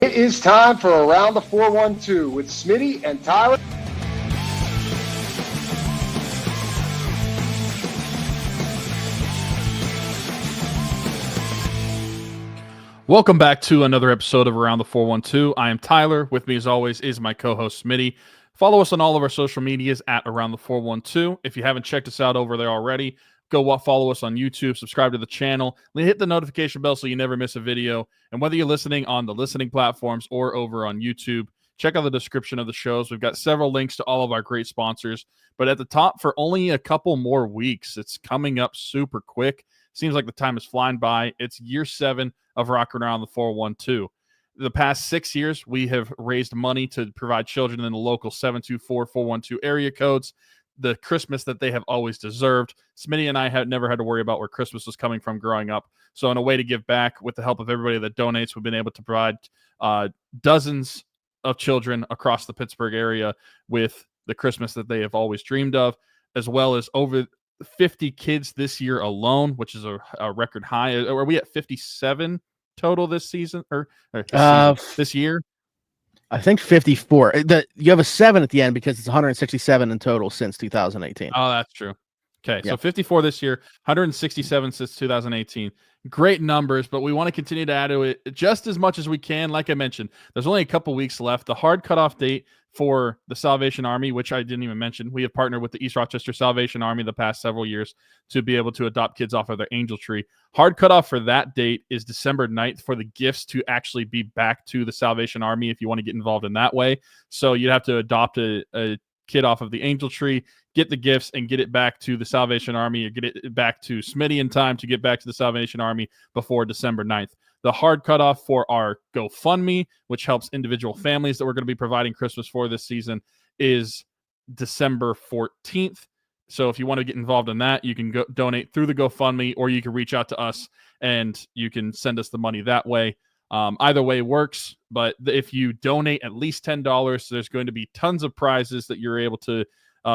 It is time for Around the 412 with Smitty and Tyler. Welcome back to another episode of Around the 412. I am Tyler. With me, as always, is my co-host Smitty. Follow us on all of our social medias at Around the 412. If you haven't checked us out over there already, go follow us on YouTube, subscribe to the channel, hit the notification bell so you never miss a video. And whether you're listening on the listening platforms or over on YouTube, check out the description of the shows. We've got several links to all of our great sponsors. But at the top, for only a couple more weeks, it's coming up super quick. Seems like the time is flying by. It's year 7 of Rocking Around the 412. The past 6 years, we have raised money to provide children in the local 724-412 area codes the Christmas that they have always deserved. Smitty and I had never had to worry about where Christmas was coming from growing up. So in a way to give back, with the help of everybody that donates, we've been able to provide dozens of children across the Pittsburgh area with the Christmas that they have always dreamed of, as well as over 50 kids this year alone, which is a record high. Are we at 57 total this season or this year? I think 54. You have a 7 at the end because it's 167 in total since 2018. Oh, that's true. Okay, so 54 this year, 167 since 2018. Great numbers, but we want to continue to add to it just as much as we can. Like I mentioned, there's only a couple weeks left. The hard cutoff date for the Salvation Army, which I didn't even mention, we have partnered with the East Rochester Salvation Army the past several years to be able to adopt kids off of their angel tree. Hard cutoff for that date is December 9th for the gifts to actually be back to the Salvation Army if you want to get involved in that way. So you'd have to adopt a kid off of the angel tree, get the gifts, and get it back to the Salvation Army, or get it back to Smitty in time to get back to the Salvation Army before December 9th. The hard cutoff for our GoFundMe, which helps individual families that we're going to be providing Christmas for this season, is December 14th. So if you want to get involved in that, you can go donate through the GoFundMe, or you can reach out to us and you can send us the money that way. Either way works, but if you donate at least $10, there's going to be tons of prizes that you're able to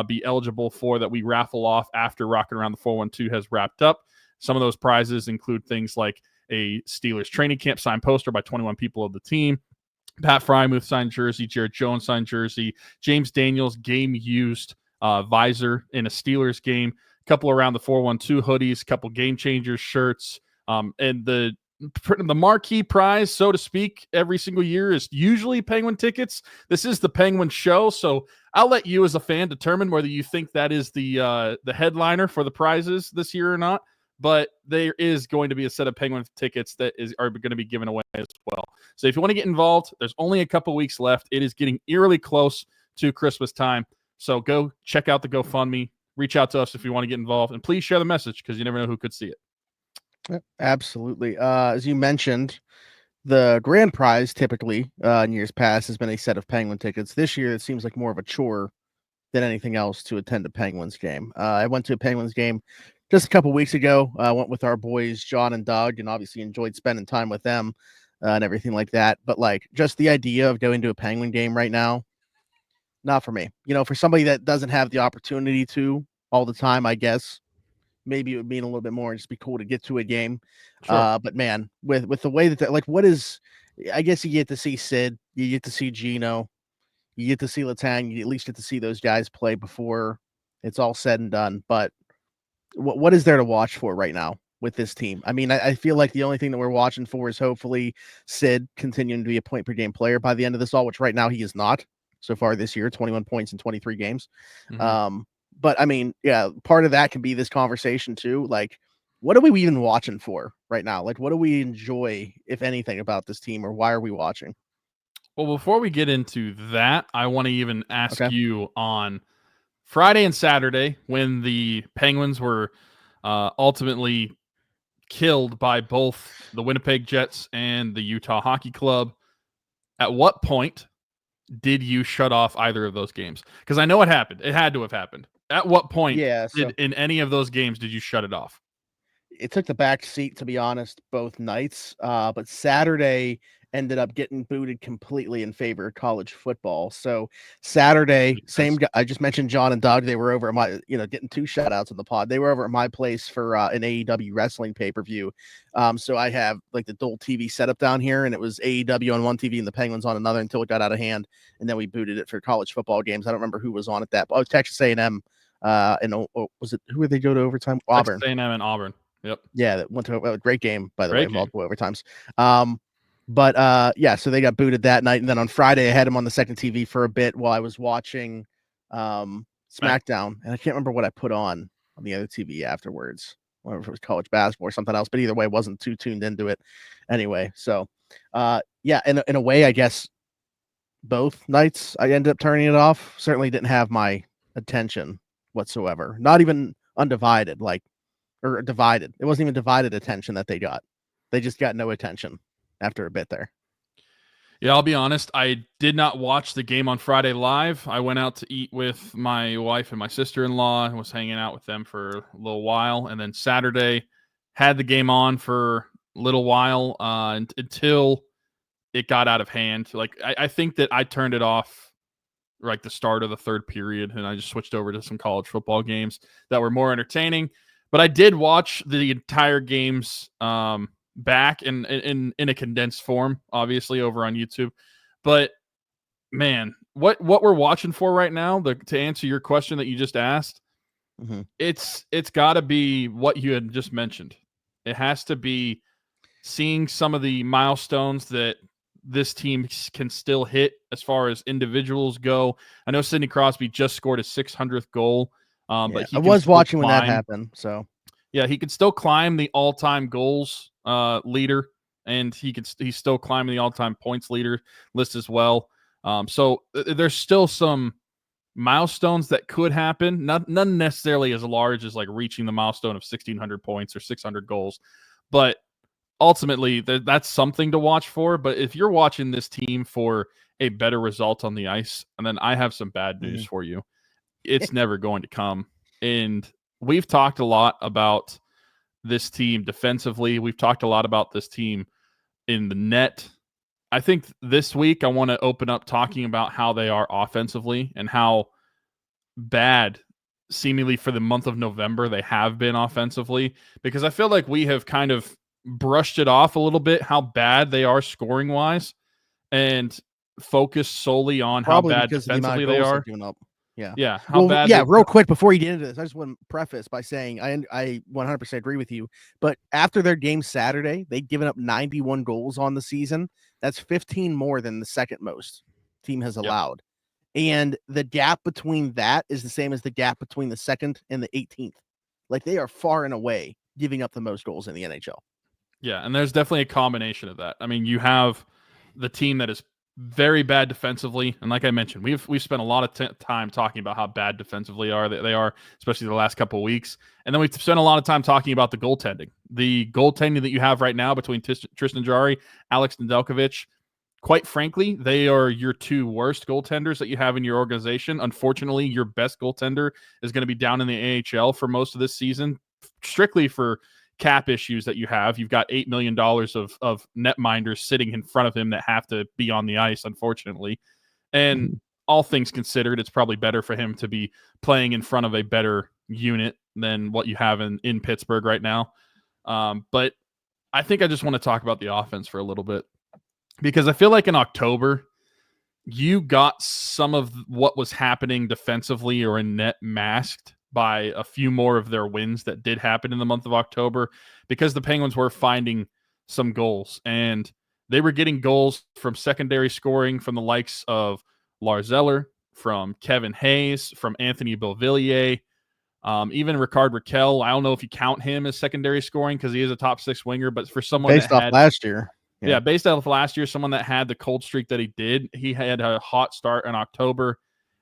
be eligible for that we raffle off after Rocking Around the 412 has wrapped up. Some of those prizes include things like a Steelers training camp signed poster by 21 people of the team, Pat Frymuth signed jersey, Jared Jones signed jersey, James Daniels game-used visor in a Steelers game, a couple around the 412 hoodies, a couple game changers shirts, and the marquee prize, so to speak, every single year is usually Penguin tickets. This is the Penguin show, so I'll let you as a fan determine whether you think that is the headliner for the prizes this year or not. But there is going to be a set of Penguin tickets that are going to be given away as well. So if you want to get involved, there's only a couple weeks left. It is getting eerily close to Christmas time. So go check out the GoFundMe. Reach out to us if you want to get involved. And please share the message because you never know who could see it. Absolutely. As you mentioned, the grand prize typically in years past has been a set of Penguin tickets. This year, it seems like more of a chore than anything else to attend a Penguins game. I went to a Penguins game just a couple weeks ago. I went with our boys, John and Doug, and obviously enjoyed spending time with them and everything like that. But like just the idea of going to a Penguin game right now, not for me. You know, for somebody that doesn't have the opportunity to all the time, I guess maybe it would mean a little bit more and just be cool to get to a game. Sure. But man, with the way that like, what is, I guess you get to see Sid, you get to see Gino, you get to see Letang, you at least get to see those guys play before it's all said and done. But what is there to watch for right now with this team? I mean, I feel like the only thing that we're watching for is hopefully Sid continuing to be a point per game player by the end of this all, which right now he is not so far this year, 21 points in 23 games. Mm-hmm. But I mean, yeah, part of that can be this conversation too. Like, what are we even watching for right now? Like, what do we enjoy, if anything, about this team, or why are we watching? Well, before we get into that, I want to even ask you on Friday and Saturday, when the Penguins were ultimately killed by both the Winnipeg Jets and the Utah Hockey Club, at what point did you shut off either of those games? Because I know it happened. It had to have happened. At what point in any of those games did you shut it off? it took the back seat, to be honest, both nights. But Saturday ended up getting booted completely in favor of college football. So Saturday, same guy, I just mentioned John and Doug. They were over at my, getting 2 shout outs in the pod. They were over at my place for an AEW wrestling pay-per-view. So I have like the dual TV setup down here, and it was AEW on one TV and the Penguins on another until it got out of hand. And then we booted it for college football games. I don't remember who was on at that. Oh, Texas A&M. And was it, who would they go to overtime? Auburn. Texas A&M and Auburn. Yep. Yeah, that went to a great game, by the Great way, game. multiple overtimes. So they got booted that night, and then on Friday I had him on the second TV for a bit while I was watching SmackDown, and I can't remember what I put on the other TV afterwards. I don't know if it was college basketball or something else, but either way, I wasn't too tuned into it anyway. So, in a way, I guess both nights I ended up turning it off. Certainly didn't have my attention whatsoever, not even undivided, or divided. It wasn't even divided attention that they got. They just got no attention after a bit there. Yeah, I'll be honest. I did not watch the game on Friday live. I went out to eat with my wife and my sister-in-law and was hanging out with them for a little while. And then Saturday had the game on for a little while until it got out of hand. I think that I turned it off like the start of the third period, and I just switched over to some college football games that were more entertaining. But I did watch the entire games back in a condensed form, obviously over on YouTube. But man, what we're watching for right now, to answer your question that you just asked, it's got to be what you had just mentioned. It has to be seeing some of the milestones that this team can still hit as far as individuals go. I know Sidney Crosby just scored his 600th goal. But I was watching when that happened. So yeah, he could still climb the all-time goals leader, and he's still climbing the all-time points leader list as well. So there's still some milestones that could happen. None necessarily as large as like reaching the milestone of 1,600 points or 600 goals, but ultimately that's something to watch for. But if you're watching this team for a better result on the ice, and then I have some bad news for you. It's never going to come. And we've talked a lot about this team defensively. We've talked a lot about this team in the net. I think this week I want to open up talking about how they are offensively and how bad seemingly for the month of November they have been offensively, because I feel like we have kind of brushed it off a little bit how bad they are scoring wise and focused solely on probably how bad defensively they are. Yeah. Real quick before you get into this, I just want to preface by saying I 100% agree with you. But after their game Saturday, they'd given up 91 goals on the season. That's 15 more than the second most team has allowed. And the gap between that is the same as the gap between the second and the 18th. Like, they are far and away giving up the most goals in the NHL. Yeah, and there's definitely a combination of that. I mean, you have the team that is very bad defensively, and like I mentioned, we've spent a lot of time talking about how bad defensively they are, especially the last couple of weeks, and then we've spent a lot of time talking about the goaltending that you have right now between Tristan Jarry, Alex Nedeljkovic. Quite frankly, they are your two worst goaltenders that you have in your organization. Unfortunately, your best goaltender is going to be down in the AHL for most of this season, strictly for cap issues that you have. You've got $8 million of netminders sitting in front of him that have to be on the ice, unfortunately. And all things considered, it's probably better for him to be playing in front of a better unit than what you have in Pittsburgh right now. But I think I just want to talk about the offense for a little bit, because I feel like in October, you got some of what was happening defensively or in net masked by a few more of their wins that did happen in the month of October, because the Penguins were finding some goals, and they were getting goals from secondary scoring from the likes of Lars Eller, from Kevin Hayes, from Anthony Beauvillier, even Ricard Raquel. I don't know if you count him as secondary scoring because he is a top six winger, but for someone based off last year. Yeah, based off last year, someone that had the cold streak that he did, he had a hot start in October,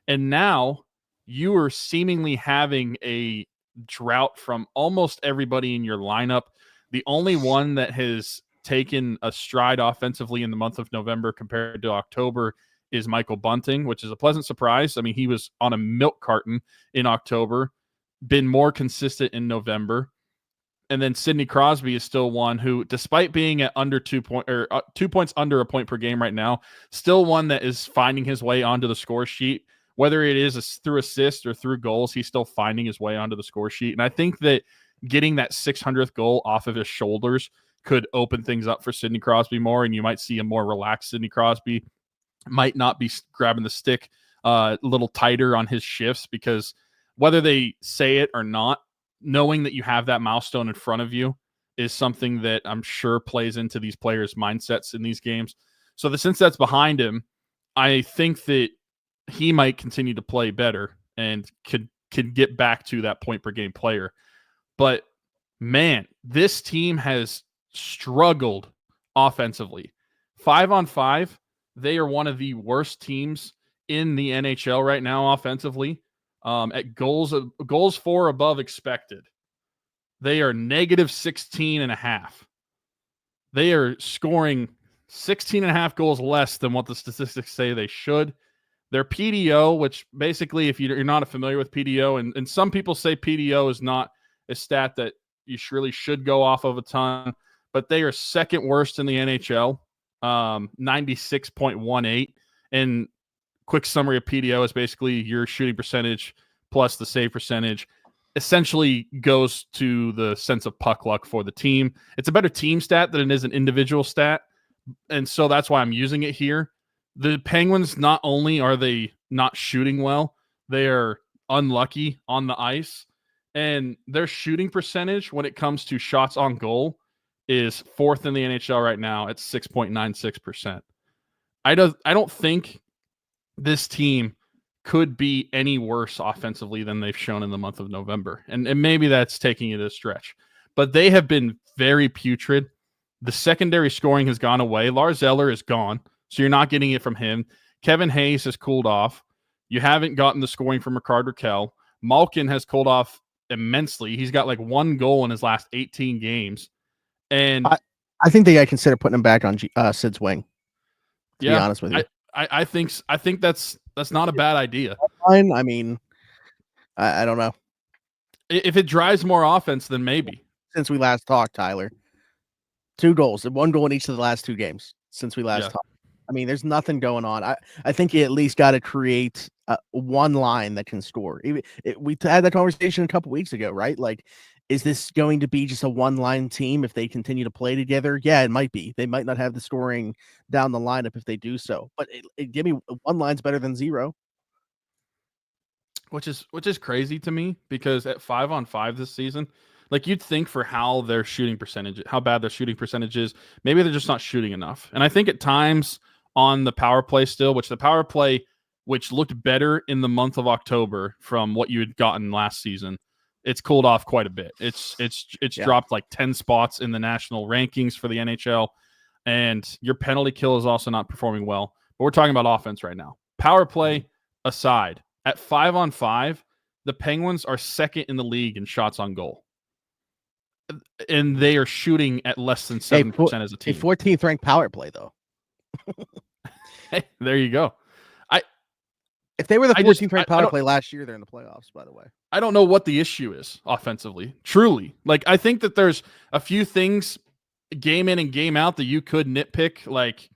and now you are seemingly having a drought from almost everybody in your lineup. The only one that has taken a stride offensively in the month of November compared to October is Michael Bunting, which is a pleasant surprise. I mean, he was on a milk carton in October, been more consistent in November. And then Sidney Crosby is still one who, despite being at under 2 points under a point per game right now, still one that is finding his way onto the score sheet. Whether it is through assists or through goals, he's still finding his way onto the score sheet. And I think that getting that 600th goal off of his shoulders could open things up for Sidney Crosby more, and you might see a more relaxed Sidney Crosby. Might not be grabbing the stick a little tighter on his shifts, because whether they say it or not, knowing that you have that milestone in front of you is something that I'm sure plays into these players' mindsets in these games. So since that's behind him, I think that he might continue to play better and could get back to that point per game player. But man, this team has struggled offensively. 5-on-5, they are one of the worst teams in the NHL right now offensively. At goals for above expected, they are negative 16.5. They are scoring 16.5 goals less than what the statistics say they should. Their PDO, which basically, if you're not familiar with PDO, and some people say PDO is not a stat that you really should go off of a ton, but they are second worst in the NHL, 96.18. And quick summary of PDO is basically your shooting percentage plus the save percentage essentially goes to the sense of puck luck for the team. It's a better team stat than it is an individual stat. And so that's why I'm using it here. The Penguins, not only are they not shooting well, they are unlucky on the ice. And their shooting percentage when it comes to shots on goal is fourth in the NHL right now at 6.96%. I don't think this team could be any worse offensively than they've shown in the month of November. And maybe that's taking it a stretch. But they have been very putrid. The secondary scoring has gone away. Lars Eller is gone, so you're not getting it from him. Kevin Hayes has cooled off. You haven't gotten the scoring from Rickard Rakell. Malkin has cooled off immensely. He's got like one goal in his last 18 games. And I think they consider putting him back on Sid's wing, to be honest with you. I think that's not a bad idea. I mean, I don't know. If it drives more offense, then maybe. Since we last talked, Tyler, 2 goals, 1 goal in each of the last 2 games since we last talked. I mean, there's nothing going on. I think you at least got to create one line that can score. We had that conversation a couple weeks ago, right? Like, is this going to be just a one-line team if they continue to play together? Yeah, it might be. They might not have the scoring down the lineup if they do so. But give me one line's better than 0. Which is crazy to me, because at 5-on-5 this season, like, you'd think for how bad their shooting percentage is, maybe they're just not shooting enough. And I think at times on the power play still, which looked better in the month of October from what you had gotten last season, it's cooled off quite a bit. It's dropped like 10 spots in the national rankings for the NHL, and your penalty kill is also not performing well. But we're talking about offense right now. Power play aside, at 5-on-5, the Penguins are second in the league in shots on goal, and they are shooting at less than 7% as a team. A 14th ranked power play, though. Hey, there you go. If they were the 14th ranked power play last year, they're in the playoffs, by the way. I don't know what the issue is offensively. Truly. Like, I think that there's a few things game in and game out that you could nitpick. Like,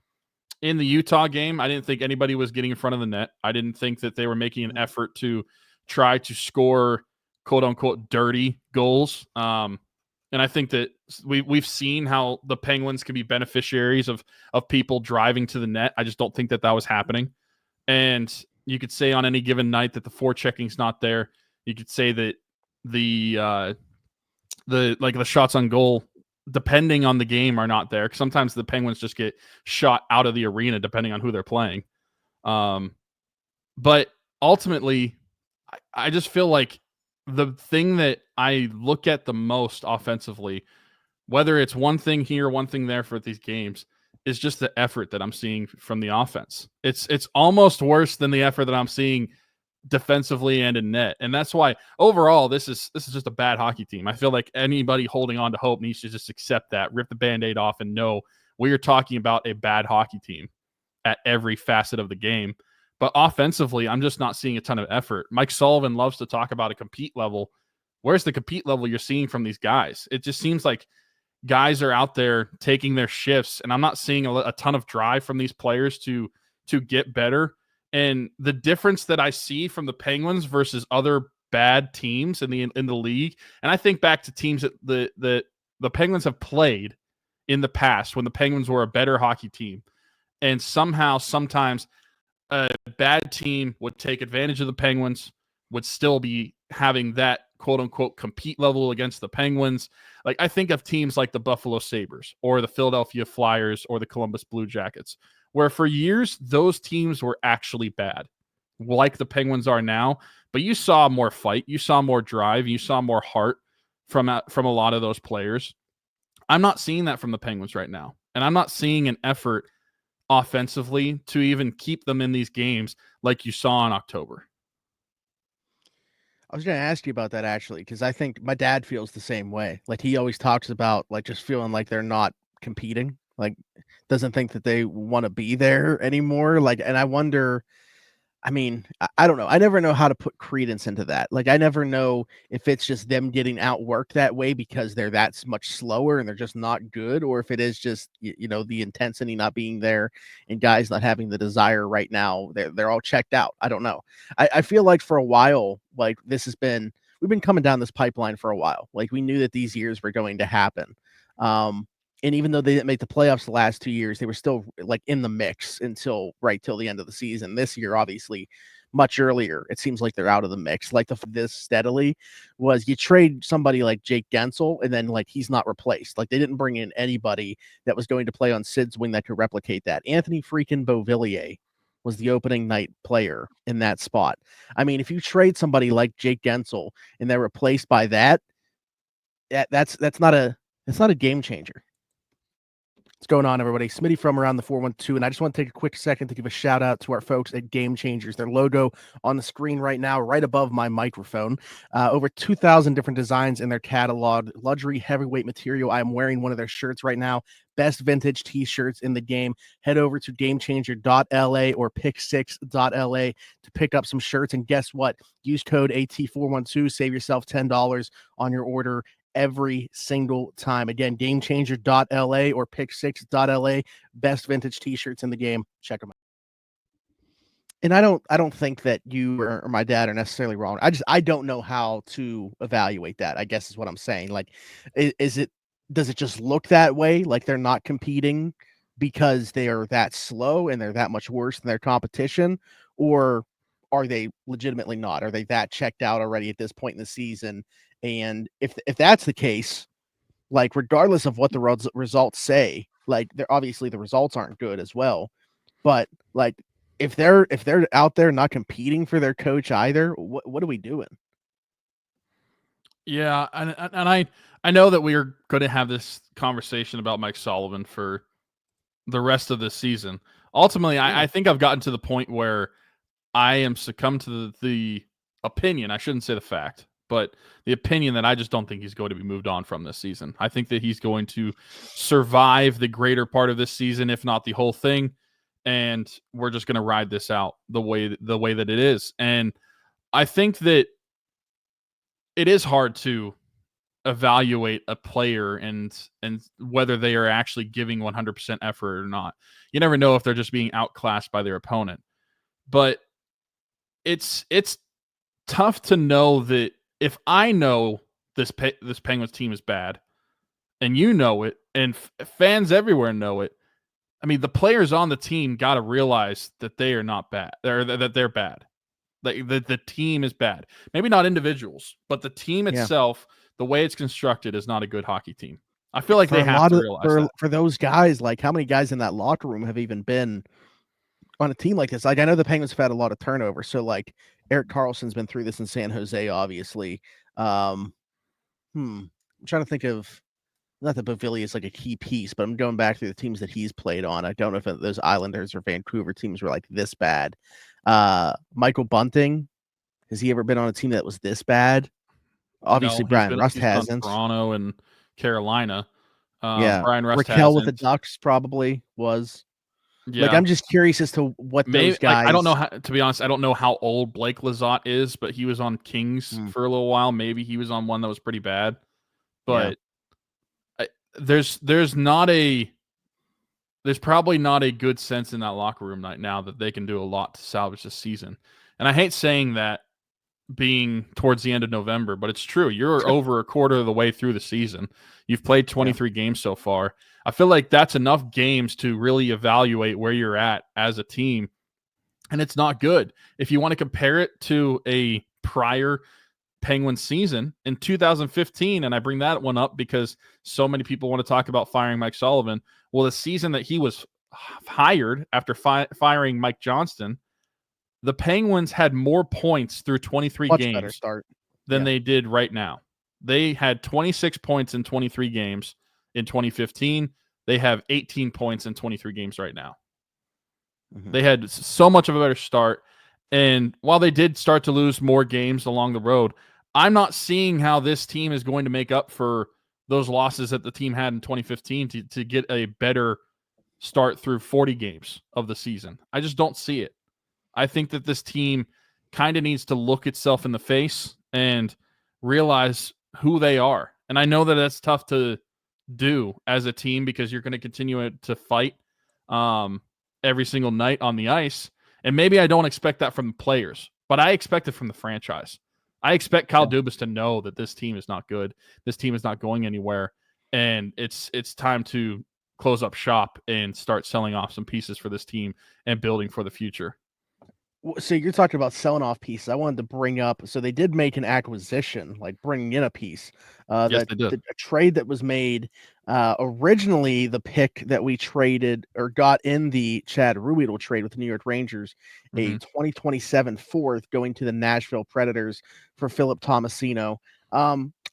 in the Utah game, I didn't think anybody was getting in front of the net. I didn't think that they were making an effort to try to score quote unquote dirty goals. And I think that we've seen how the Penguins can be beneficiaries of people driving to the net. I just don't think that was happening. And you could say on any given night that the forechecking's not there. You could say that the shots on goal, depending on the game, are not there. Sometimes the Penguins just get shot out of the arena depending on who they're playing. But ultimately, I just feel like the thing that I look at the most offensively, whether it's one thing here, one thing there for these games, is just the effort that I'm seeing from the offense. It's almost worse than the effort that I'm seeing defensively and in net. And that's why overall this is just a bad hockey team. I feel like anybody holding on to hope needs to just accept that, rip the Band-Aid off, and know we are talking about a bad hockey team at every facet of the game. But offensively, I'm just not seeing a ton of effort. Mike Sullivan loves to talk about a compete level. where's the compete level you're seeing from these guys? It just seems like guys are out there taking their shifts, and I'm not seeing a ton of drive from these players to get better. And the difference that I see from the Penguins versus other bad teams in the league, and I think back to teams that the Penguins have played in the past when the Penguins were a better hockey team, and somehow sometimes a bad team would take advantage of the Penguins, would still be having that quote unquote compete level against the Penguins. Like, I think of teams like the Buffalo Sabres or the Philadelphia Flyers or the Columbus Blue Jackets, where for years those teams were actually bad, like the Penguins are now. But you saw more fight, you saw more drive, you saw more heart from a lot of those players. I'm not seeing that from the Penguins right now, and I'm not seeing an effort offensively to even keep them in these games like you saw in October. I was going to ask you about that, actually, because I think my dad feels the same way. Like, he always talks about, like, just feeling like they're not competing, like, doesn't think that they want to be there anymore. Like, and I wonder, I mean, I don't know. I never know how to put credence into that. Like, I never know if it's just them getting outworked that way because they're that much slower and they're just not good, or if it is just, the intensity not being there and guys not having the desire right now. They're all checked out. I don't know. I feel like for a while, like, we've been coming down this pipeline for a while. Like, we knew that these years were going to happen. And even though they didn't make the playoffs the last 2 years, they were still like in the mix till the end of the season. This year, obviously, much earlier, it seems like they're out of the mix. Like, this steadily was, you trade somebody like Jake Gensel, and then, like, he's not replaced. Like, they didn't bring in anybody that was going to play on Sid's wing that could replicate that. Anthony freaking Beauvillier was the opening night player in that spot. I mean, if you trade somebody like Jake Gensel and they're replaced by that's not a game changer. What's going on, everybody? Smitty from Around the 412, and I just want to take a quick second to give a shout out to our folks at Game Changers. Their logo on the screen right now, right above my microphone. Over 2,000 different designs in their catalog. Luxury heavyweight material. I am wearing one of their shirts right now. Best vintage t-shirts in the game. Head over to gamechanger.la or pick6.la to pick up some shirts. And guess what? Use code AT412. Save yourself $10 on your order every single time. Again, gamechanger.la or pick6.la. Best vintage t-shirts in the game. Check them out. And I don't think that you or my dad are necessarily wrong. I don't know how to evaluate that, I guess, is what I'm saying. Like, does it just look that way? Like, they're not competing because they are that slow and they're that much worse than their competition? Or are they legitimately not? Are they that checked out already at this point in the season? And if that's the case, like, regardless of what the results say, like, they're obviously the results aren't good as well. But, like, if they're out there not competing for their coach either, what are we doing? Yeah, and I know that we are going to have this conversation about Mike Sullivan for the rest of the season. Ultimately, I think I've gotten to the point where I am succumbed to the opinion. I shouldn't say the fact, but the opinion that I just don't think he's going to be moved on from this season. I think that he's going to survive the greater part of this season, if not the whole thing, and we're just going to ride this out the way that it is. And I think that it is hard to evaluate a player and whether they are actually giving 100% effort or not. You never know if they're just being outclassed by their opponent. But it's tough to know that if I know this Penguins team is bad, and you know it, and fans everywhere know it, I mean, the players on the team got to realize that they are not bad, or that they're bad. The team is bad. Maybe not individuals, but the team itself, the way it's constructed, is not a good hockey team. I feel like they have to realize that. For those guys, like, how many guys in that locker room have even been on a team like this? Like, I know the Penguins have had a lot of turnover. So, like, Erik Karlsson's been through this in San Jose, obviously. I'm trying to think of, not that Beauvillier is like a key piece, but I'm going back through the teams that he's played on. I don't know if those Islanders or Vancouver teams were like this bad. Michael Bunting, has he ever been on a team that was this bad? Obviously, No, Brian Rust hasn't. Toronto and Carolina. Yeah, Brian Rust Raquel hasn't. with the Ducks probably was. Yeah. Like, I'm just curious as to what those guys. I don't know how, to be honest, I don't know how old Blake Lizotte is, but he was on Kings for a little while. Maybe he was on one that was pretty bad. But there's probably not a good sense in that locker room right now that they can do a lot to salvage this season. And I hate saying that being towards the end of November, but it's true. You're over a quarter of the way through the season. You've played 23 games so far. I feel like that's enough games to really evaluate where you're at as a team. And it's not good. If you want to compare it to a prior Penguin season in 2015, and I bring that one up because so many people want to talk about firing Mike Sullivan. Well, the season that he was hired after firing Mike Johnston, the Penguins had more points through 23 games than they did right now. They had 26 points in 23 games in 2015. They have 18 points in 23 games right now. They had so much of a better start. And while they did start to lose more games along the road, I'm not seeing how this team is going to make up for those losses that the team had in 2015 to get a better start through 40 games of the season. I just don't see it. I think that this team kind of needs to look itself in the face and realize who they are. And I know that that's tough to do as a team because you're going to continue to fight every single night on the ice. And maybe I don't expect that from the players, but I expect it from the franchise. I expect Kyle Dubas to know that this team is not good. This team is not going anywhere. And it's time to close up shop and start selling off some pieces for this team and building for the future. So you're talking about selling off pieces. I wanted to bring up, so they did make an acquisition, like bringing in a piece. Yes, they did. A trade that was made. Originally, the pick that we traded or got in the Chad Ruhwedel trade with the New York Rangers, a 2027 fourth going to the Nashville Predators for Phillipp Tommasino.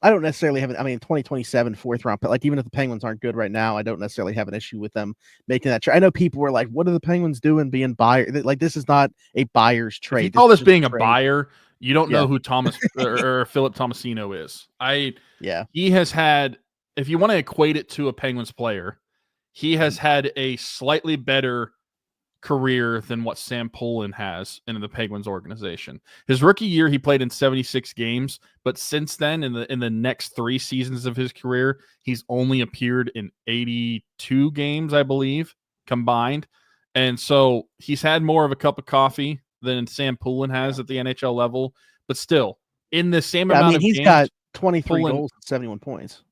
I don't necessarily have 2027 fourth round, but like even if the Penguins aren't good right now, I don't necessarily have an issue with them making that trade. I know people were like, what are the Penguins doing being buyer? Like, this is not a buyer's trade. If you call this being a buyer, you don't know who Thomas or Phillipp Tommasino is. He has had, if you want to equate it to a Penguins player, he has had a slightly better career than what Sam Poulin has in the Penguins organization. His rookie year, he played in 76 games, but since then, in the next 3 seasons of his career, he's only appeared in 82 games, I believe, combined. And so he's had more of a cup of coffee than Sam Poulin has at the NHL level, but still, in the same amount of he's games, got 23 goals and 71 points.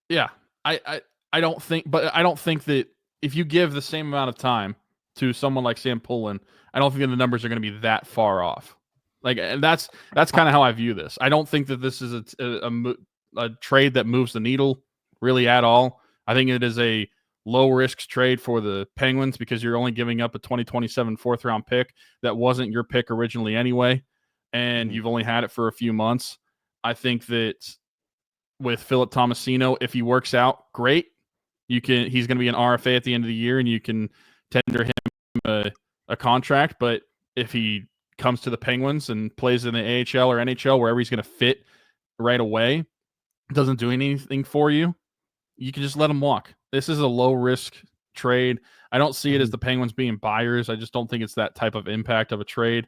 Yeah, I don't think that if you give the same amount of time to someone like Sam Poulin, I don't think the numbers are going to be that far off. Like, and that's kind of how I view this. I don't think that this is a trade that moves the needle really at all. I think it is a low risk trade for the Penguins because you're only giving up a 2027 fourth round pick that wasn't your pick originally anyway, and you've only had it for a few months. I think that with Phillipp Tommasino, if he works out, great. He's going to be an RFA at the end of the year, and you can tender him a contract. But if he comes to the Penguins and plays in the AHL or NHL, wherever he's going to fit right away, doesn't do anything for you, you can just let him walk. This is a low-risk trade. I don't see it as the Penguins being buyers. I just don't think it's that type of impact of a trade.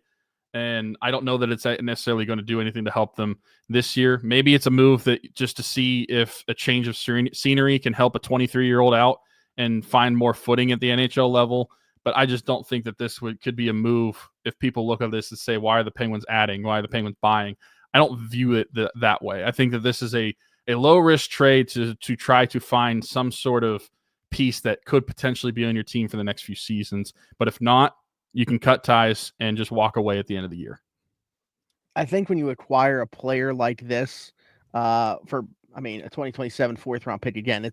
And I don't know that it's necessarily going to do anything to help them this year. Maybe it's a move that just to see if a change of scenery can help a 23-year-old out and find more footing at the NHL level. But I just don't think that this could be a move if people look at this and say, why are the Penguins adding? Why are the Penguins buying? I don't view it that way. I think that this is a low-risk trade to try to find some sort of piece that could potentially be on your team for the next few seasons. But if not, you can cut ties and just walk away at the end of the year. I think when you acquire a player like this for, a 2027 fourth round pick, again,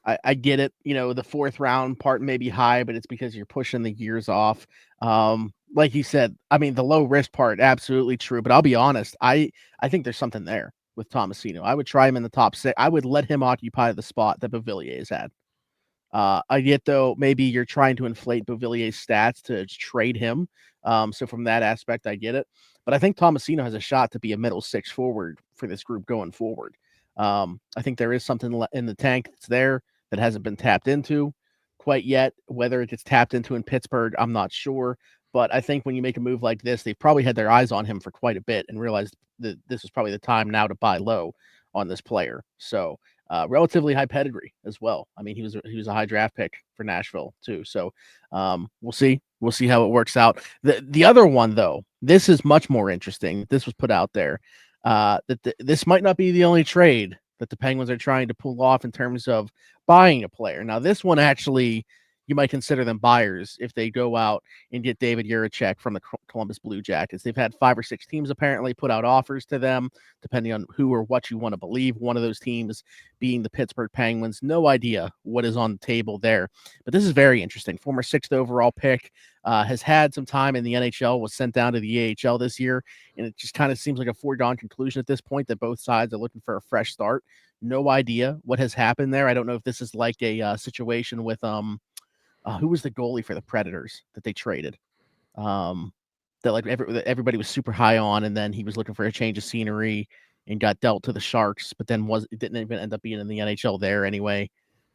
I get it. The fourth round part may be high, but it's because you're pushing the years off. Like you said, the low risk part, absolutely true. But I'll be honest, I think there's something there with Tommasino. I would try him in the top 6. I would let him occupy the spot that Beauvillier's had. I get, though, maybe you're trying to inflate Beauvillier's stats to trade him. So from that aspect, I get it. But I think Tommasino has a shot to be a middle 6 forward for this group going forward. I think there is something in the tank that's there that hasn't been tapped into. quite yet. Whether it gets tapped into in Pittsburgh, I'm not sure. But I think when you make a move like this, they've probably had their eyes on him for quite a bit and realized that this is probably the time now to buy low on this player. So relatively high pedigree as well. I mean, he was a high draft pick for Nashville too. So we'll see. We'll see how it works out. The other one though, this is much more interesting. This was put out there this might not be the only trade that the Penguins are trying to pull off in terms of buying a player. Now, this one actually, you might consider them buyers if they go out and get David Jiricek from the Columbus Blue Jackets. They've had 5 or 6 teams apparently put out offers to them, depending on who or what you want to believe. One of those teams being the Pittsburgh Penguins. No idea what is on the table there. But this is very interesting. Former 6th overall pick has had some time in the NHL, was sent down to the AHL this year, and it just kind of seems like a foregone conclusion at this point that both sides are looking for a fresh start. No idea what has happened there. I don't know if this is like a situation with who was the goalie for the Predators that they traded? That like everybody was super high on, and then he was looking for a change of scenery and got dealt to the Sharks, but then didn't even end up being in the NHL there anyway.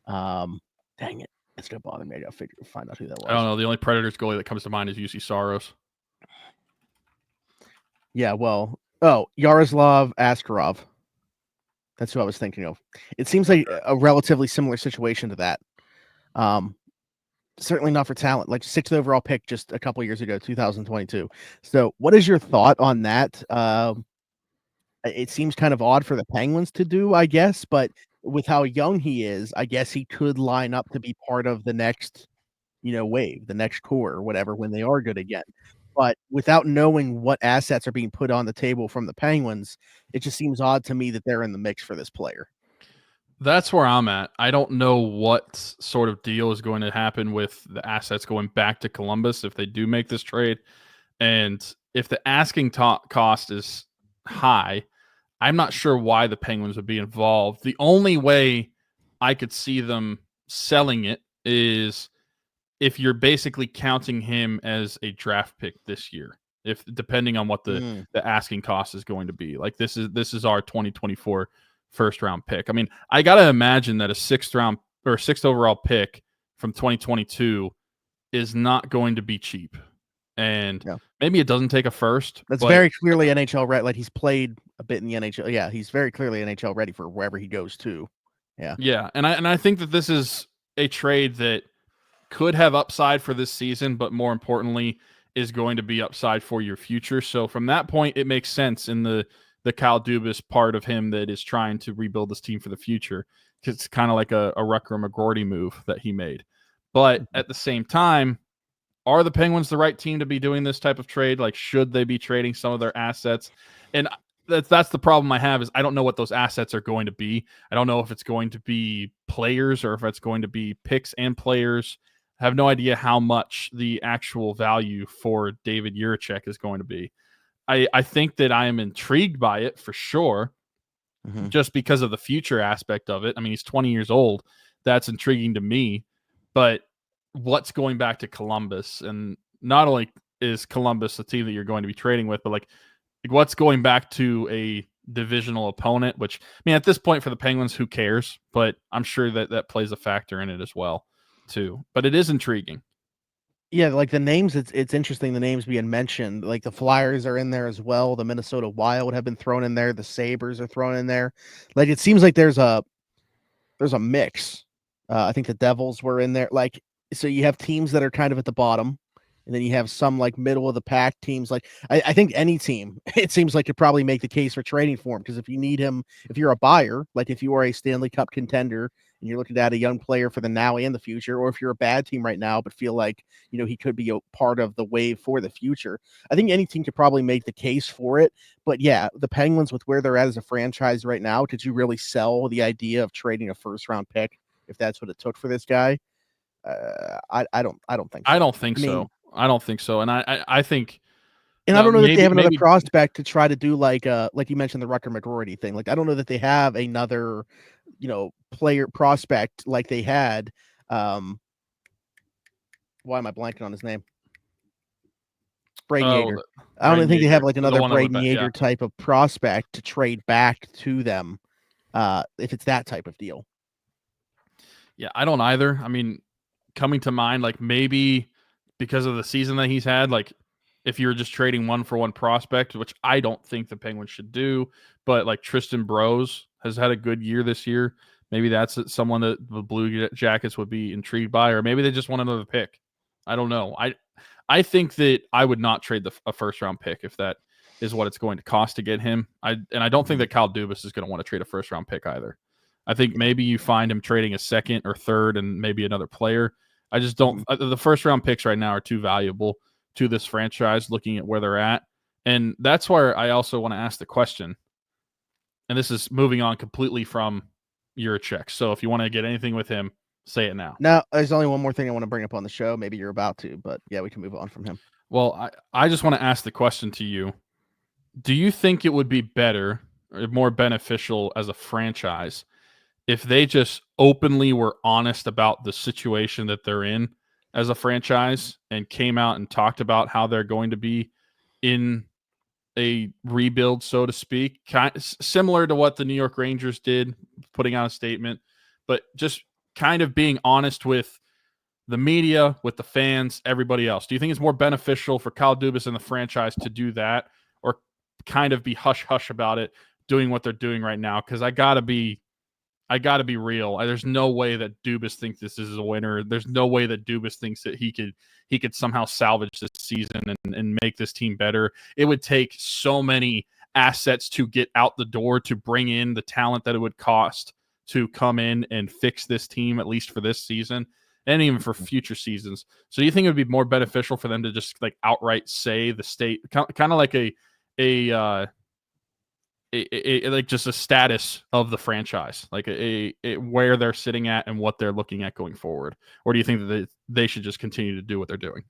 Dang it. It's gonna bother me. I gotta find out who that was. I don't know. The only Predators goalie that comes to mind is UC Saros. Yeah, well, Yaroslav Askarov. That's who I was thinking of. It seems like a relatively similar situation to that. Certainly not for talent, like 6th overall pick just a couple years ago, 2022. So what is your thought on that? It seems kind of odd for the Penguins to do, I guess, but with how young he is, I guess he could line up to be part of the next, wave, the next core or whatever, when they are good again. But without knowing what assets are being put on the table from the Penguins, it just seems odd to me that they're in the mix for this player. That's where I'm at. I don't know what sort of deal is going to happen with the assets going back to Columbus if they do make this trade. And if the asking cost is high, I'm not sure why the Penguins would be involved. The only way I could see them selling it is if you're basically counting him as a draft pick this year, if depending on what the asking cost is going to be. Like this is our 2024 first round pick. I mean, I got to imagine that a 6th overall pick from 2022 is not going to be cheap. And maybe it doesn't take a first. That's very clearly NHL ready. Like he's played a bit in the NHL. Yeah, he's very clearly NHL ready for wherever he goes to. Yeah. Yeah, and I think that this is a trade that could have upside for this season, but more importantly is going to be upside for your future. So from that point, it makes sense in the Kyle Dubas part of him that is trying to rebuild this team for the future. It's kind of like a Rucker McGroarty move that he made. But at the same time, are the Penguins the right team to be doing this type of trade? Like, should they be trading some of their assets? And that's the problem I have is I don't know what those assets are going to be. I don't know if it's going to be players or if it's going to be picks and players. I have no idea how much the actual value for David Jiricek is going to be. I think that I am intrigued by it for sure, just because of the future aspect of it. I mean, he's 20 years old. That's intriguing to me. But what's going back to Columbus? And not only is Columbus a team that you're going to be trading with, but like what's going back to a divisional opponent, which, I mean, at this point for the Penguins, who cares? But I'm sure that plays a factor in it as well, too. But it is intriguing. Yeah, like the names, it's interesting the names being mentioned. Like the Flyers are in there as well. The Minnesota Wild have been thrown in there. The Sabres are thrown in there. Like it seems like there's a mix. I think the Devils were in there. Like, so you have teams that are kind of at the bottom, and then you have some like middle of the pack teams. Like I think any team, it seems like could probably make the case for trading for him, because if you need him, if you're a buyer, like if you are a Stanley Cup contender and you're looking to add a young player for the now and the future, or if you're a bad team right now but feel like he could be a part of the wave for the future, I think any team could probably make the case for it. But yeah, the Penguins, with where they're at as a franchise right now, could you really sell the idea of trading a first round pick if that's what it took for this guy? I don't think so. I don't think so. I don't think so. And I think, and I don't know that they have another prospect to try to do like you mentioned the Rucker McGroarty thing. Like I don't know that they have another, player prospect like they had. Why am I blanking on his name? Braden Yeager. I don't think they have like another Braden Yeager type of prospect to trade back to them if it's that type of deal. Yeah, I don't either. I mean, coming to mind, like maybe because of the season that he's had, like if you were just trading 1-for-1 prospect, which I don't think the Penguins should do, but like Tristan Brose has had a good year this year. Maybe that's someone that the Blue Jackets would be intrigued by, or maybe they just want another pick. I don't know. I think that I would not trade a first-round pick if that is what it's going to cost to get him. I don't think that Kyle Dubas is going to want to trade a first-round pick either. I think maybe you find him trading a second or third and maybe another player. I just don't. The first-round picks right now are too valuable to this franchise, looking at where they're at, and that's where I also want to ask the question. And this is moving on completely from Jiricek. So if you want to get anything with him, say it now. Now, there's only one more thing I want to bring up on the show. Maybe you're about to, but yeah, we can move on from him. Well, I just want to ask the question to you. Do you think it would be better or more beneficial as a franchise if they just openly were honest about the situation that they're in as a franchise and came out and talked about how they're going to be in a rebuild, so to speak, similar to what the New York Rangers did, putting out a statement, but just kind of being honest with the media, with the fans, everybody else? Do you think it's more beneficial for Kyle Dubas and the franchise to do that, or kind of be hush-hush about it, doing what they're doing right now? Because I gotta be real. There's no way that Dubas thinks this is a winner. There's no way that Dubas thinks that he could somehow salvage this season and make this team better. It would take so many assets to get out the door to bring in the talent that it would cost to come in and fix this team, at least for this season and even for future seasons. So do you think it would be more beneficial for them to just like outright say the state, kind of like a like just a status of the franchise, like a where they're sitting at and what they're looking at going forward? Or do you think that they should just continue to do what they're doing?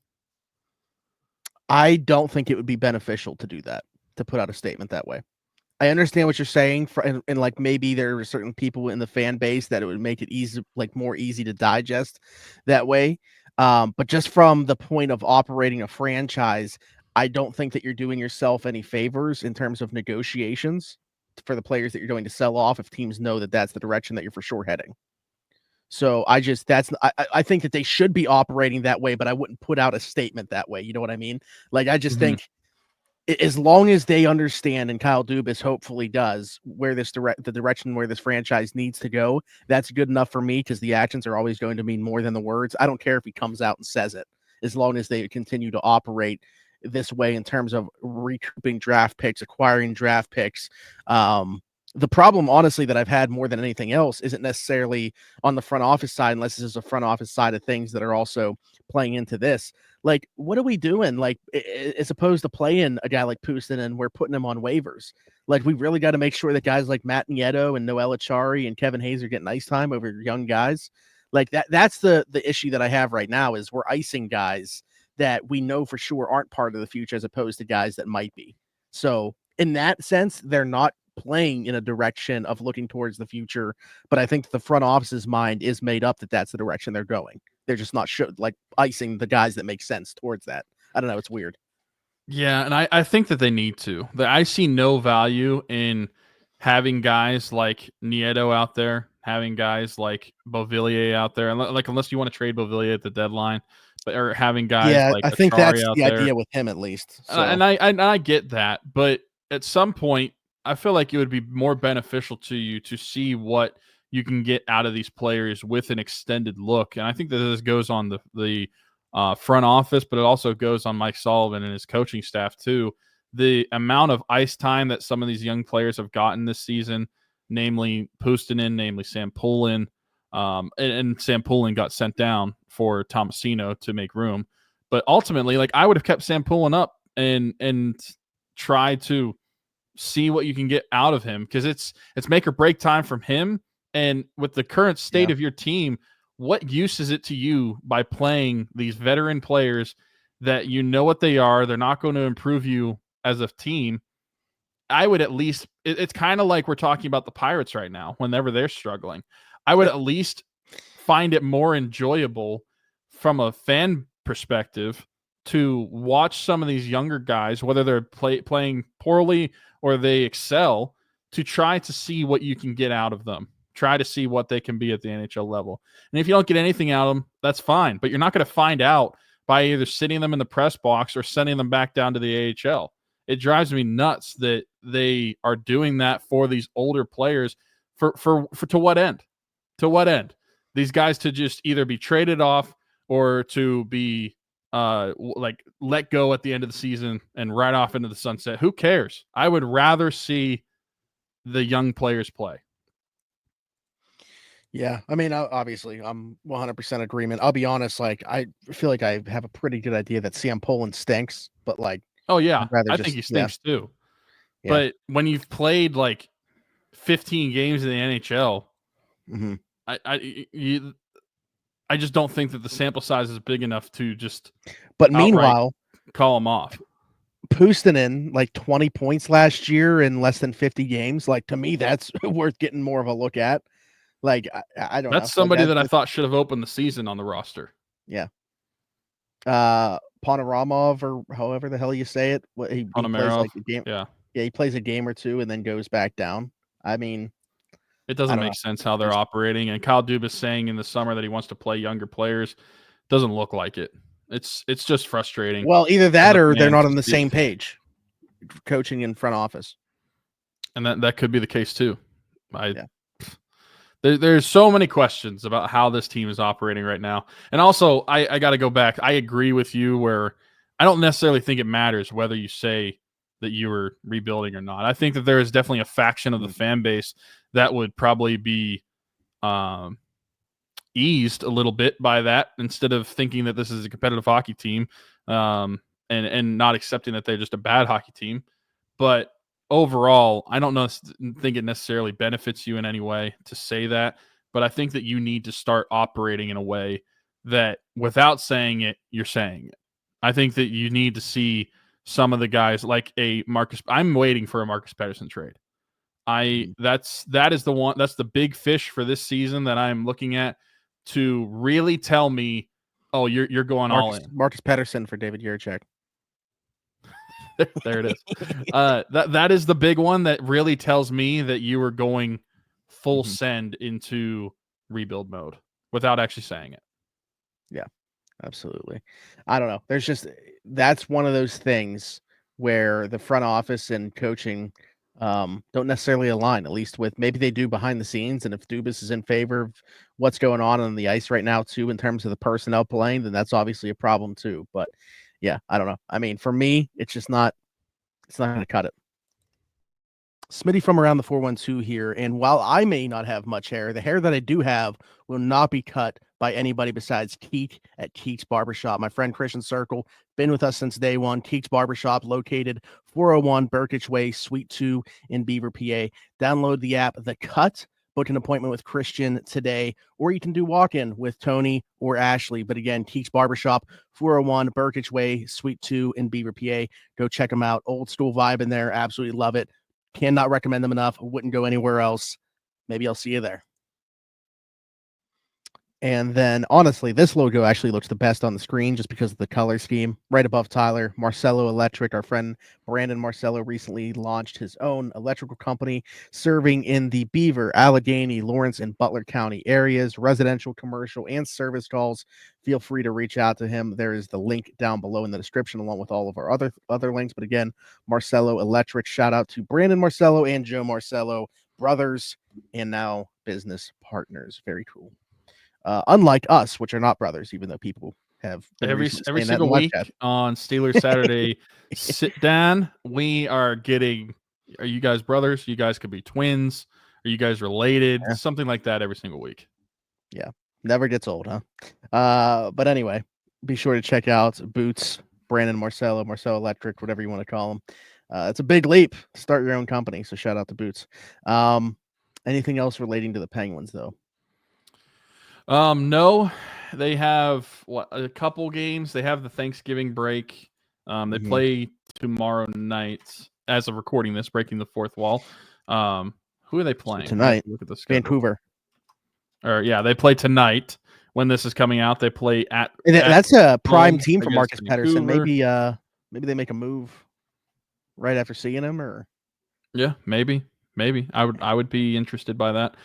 I don't think it would be beneficial to do that, to put out a statement that way. I understand what you're saying, and like maybe there are certain people in the fan base that it would make it easy, like more easy to digest that way. But just from the point of operating a franchise, I don't think that you're doing yourself any favors in terms of negotiations for the players that you're going to sell off if teams know that that's the direction that you're for sure heading. So I think that they should be operating that way, but I wouldn't put out a statement that way. You know what I mean? Like, I just think as long as they understand, and Kyle Dubas hopefully does, where the direction where this franchise needs to go, that's good enough for me, because the actions are always going to mean more than the words. I don't care if he comes out and says it, as long as they continue to operate this way in terms of recouping draft picks, acquiring draft picks. The problem, honestly, that I've had more than anything else isn't necessarily on the front office side, unless this is a front office side of things that are also playing into this. Like, what are we doing? Like, as opposed to playing a guy like Pustin and we're putting him on waivers. Like, we really got to make sure that guys like Matt Nieto and Noel Achari and Kevin Hayes are getting ice time over young guys. Like, that's the issue that I have right now, is we're icing guys that we know for sure aren't part of the future, as opposed to guys that might be. So in that sense, they're not playing in a direction of looking towards the future, but I think the front office's mind is made up that that's the direction they're going. They're just not like icing the guys that make sense towards that. I don't know. It's weird. Yeah, and I think that they need to. I see no value in having guys like Nieto out there, having guys like Beauvillier out there, like unless you want to trade Beauvillier at the deadline, but or having guys like I think Achari that's out the there. idea with him, at least. So. And I get that, but at some point, I feel like it would be more beneficial to you to see what you can get out of these players with an extended look. And I think that this goes on the front office, but it also goes on Mike Sullivan and his coaching staff too. The amount of ice time that some of these young players have gotten this season, namely Puustinen, namely Sam Poulin, and Sam Poulin got sent down for Tommasino to make room. But ultimately, like, I would have kept Sam Poulin up and tried to see what you can get out of him, because it's make or break time from him. And with the current state of your team, what use is it to you by playing these veteran players that you know what they are? They're not going to improve you as a team. I would at least, it's kind of like we're talking about the Pirates right now, whenever they're struggling. I would at least find it more enjoyable from a fan perspective to watch some of these younger guys, whether they're playing poorly or they excel, to try to see what you can get out of them Try to see what they can be at the NHL level. And if you don't get anything out of them, that's fine. But you're not going to find out by either sitting them in the press box or sending them back down to the AHL. It drives me nuts that they are doing that for these older players. For to what end? To what end? These guys to just either be traded off or to be let go at the end of the season and right off into the sunset. Who cares? I would rather see the young players play. Yeah, I mean, obviously, I'm 100% agreement. I'll be honest, like, I feel like I have a pretty good idea that Sam Poland stinks, but like, oh yeah, I think he stinks too. Yeah. But when you've played like 15 games in the NHL, mm-hmm. I just don't think that the sample size is big enough to just. But meanwhile, call him off. Puustinen, like 20 points last year in less than 50 games. Like, to me, that's worth getting more of a look at. Like, I don't know. That's somebody that I thought should have opened the season on the roster. Yeah. Ponomarev, or however the hell you say it. He plays like a game. Yeah, he plays a game or two and then goes back down. I mean, it doesn't make sense how they're operating. And Kyle Dubas saying in the summer that he wants to play younger players doesn't look like it. It's just frustrating. Well, either that or they're not on the same page, coaching in front office. And that could be the case too. There's so many questions about how this team is operating right now. And also, I got to go back. I agree with you where I don't necessarily think it matters whether you say that you were rebuilding or not. I think that there is definitely a faction of the fan base that would probably be eased a little bit by that instead of thinking that this is a competitive hockey team and not accepting that they're just a bad hockey team. But overall, I don't think it necessarily benefits you in any way to say that, but I think that you need to start operating in a way that without saying it, you're saying it. I think that you need to see some of the guys like a Marcus. I'm waiting for a Marcus Pettersson trade. That is the one. That's the big fish for this season that I'm looking at to really tell me, oh, you're going all in. Marcus Pettersson for David Jiricek. There it is. That is the big one that really tells me that you were going full send into rebuild mode without actually saying it. Yeah, absolutely. I don't know. That's one of those things where the front office and coaching don't necessarily align, at least with maybe they do behind the scenes. And if Dubas is in favor of what's going on the ice right now too, in terms of the personnel playing, then that's obviously a problem too. But yeah, I don't know. I mean, for me, it's not going to cut it. Smitty from around the 412 here. And while I may not have much hair, the hair that I do have will not be cut by anybody besides Keek at Keek's Barbershop. My friend Christian Circle, been with us since day one. Keek's Barbershop, located 401 Burkitch Way, Suite 2 in Beaver, PA. Download the app, The Cut. Book an appointment with Christian today, or you can do walk-in with Tony or Ashley. But again, Keek's Barbershop, 401 Burkitch Way, Suite 2 in Beaver, PA. Go check them out. Old school vibe in there. Absolutely love it. Cannot recommend them enough. Wouldn't go anywhere else. Maybe I'll see you there. And then, honestly, this logo actually looks the best on the screen just because of the color scheme. Right above Tyler, Marcello Electric. Our friend Brandon Marcello recently launched his own electrical company serving in the Beaver, Allegheny, Lawrence, and Butler County areas, residential, commercial, and service calls. Feel free to reach out to him. There is the link down below in the description along with all of our other links. But again, Marcello Electric. Shout out to Brandon Marcello and Joe Marcello, brothers and now business partners. Very cool. Unlike us, which are not brothers, even though people have every single week on Steelers Saturday sit down, we are getting. Are you guys brothers? You guys could be twins. Are you guys related? Yeah. Something like that every single week. Yeah, never gets old, huh? But anyway, be sure to check out Boots, Brandon Marcello Electric, whatever you want to call them. It's a big leap to start your own company, so shout out to Boots. Anything else relating to the Penguins, though? No, they have a couple games. They have the Thanksgiving break. They play tomorrow night as of recording this, breaking the fourth wall. Who are they playing? Tonight, look at the schedule. Vancouver. They play tonight. When this is coming out, they play at that's a prime team for Marcus Pettersson. Maybe they make a move right after seeing him, or yeah, maybe. Maybe I would be interested by that.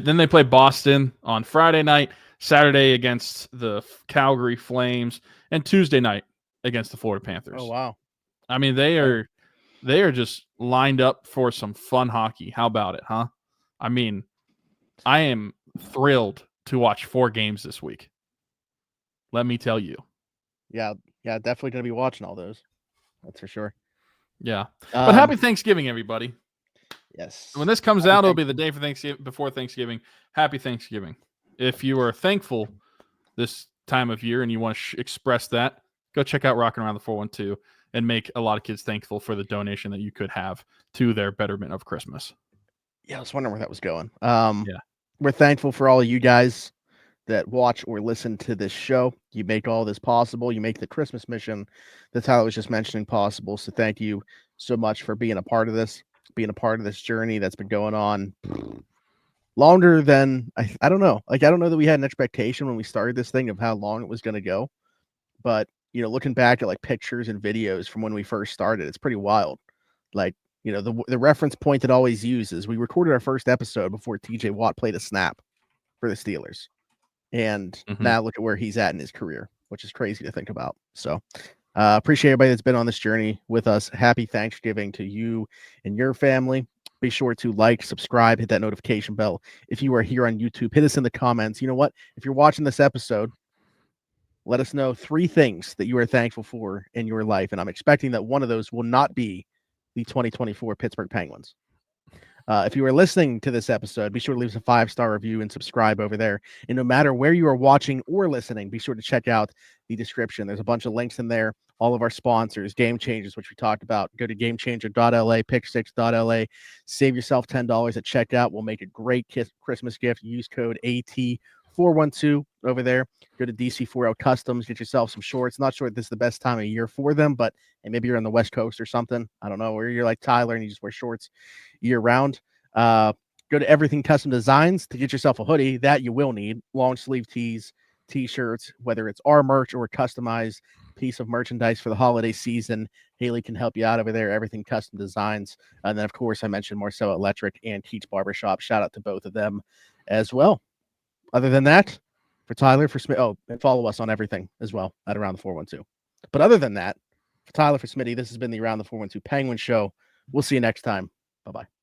Then they play Boston on Friday night, Saturday against the Calgary Flames, and Tuesday night against the Florida Panthers. Oh wow! I mean, they are just lined up for some fun hockey. How about it, huh? I mean, I am thrilled to watch 4 games this week. Let me tell you. Yeah, definitely going to be watching all those. That's for sure. Yeah, but happy Thanksgiving, everybody. Yes. When this comes out, it'll be the day for Thanksgiving, before Thanksgiving. Happy Thanksgiving. If you are thankful this time of year and you want to express that, go check out Rockin' Around the 412 and make a lot of kids thankful for the donation that you could have to their betterment of Christmas. Yeah, I was wondering where that was going. Yeah. We're thankful for all of you guys that watch or listen to this show. You make all this possible. You make the Christmas mission that Tyler was just mentioning possible. So thank you so much for being a part of this, being a part of this journey that's been going on longer than I don't know. Like, I don't know that we had an expectation when we started this thing of how long it was going to go. But, you know, looking back at like pictures and videos from when we first started, it's pretty wild. Like, you know, the reference point that always uses, we recorded our first episode before TJ Watt played a snap for the Steelers. And now look at where he's at in his career, which is crazy to think about. So appreciate everybody that's been on this journey with us. Happy Thanksgiving to you and your family. Be sure to like, subscribe, hit that notification bell. If you are here on YouTube, hit us in the comments. You know what? If you're watching this episode, let us know 3 things that you are thankful for in your life. And I'm expecting that one of those will not be the 2024 Pittsburgh Penguins. If you are listening to this episode, be sure to leave us a 5-star review and subscribe over there. And no matter where you are watching or listening, be sure to check out the description. There's a bunch of links in there. All of our sponsors, Game Changers, which we talked about. Go to gamechanger.la, pick6.la. Save yourself $10 at checkout. We'll make a great Christmas gift. Use code AT412 over there. Go to DC4L Customs. Get yourself some shorts. Not sure if this is the best time of year for them, but maybe you're on the West Coast or something. I don't know. Or you're like Tyler and you just wear shorts year round. Go to Everything Custom Designs to get yourself a hoodie that you will need. Long sleeve tees, t-shirts, whether it's our merch or a customized piece of merchandise for the holiday season. Haley can help you out over there. Everything Custom Designs. And then, of course, I mentioned Marcel Electric and Keats Barbershop. Shout out to both of them as well. Other than that, for Tyler, for Smith, and follow us on everything as well at Around the 412. But other than that, for Tyler, for Smitty, this has been the Around the 412 Penguin Show. We'll see you next time. Bye-bye.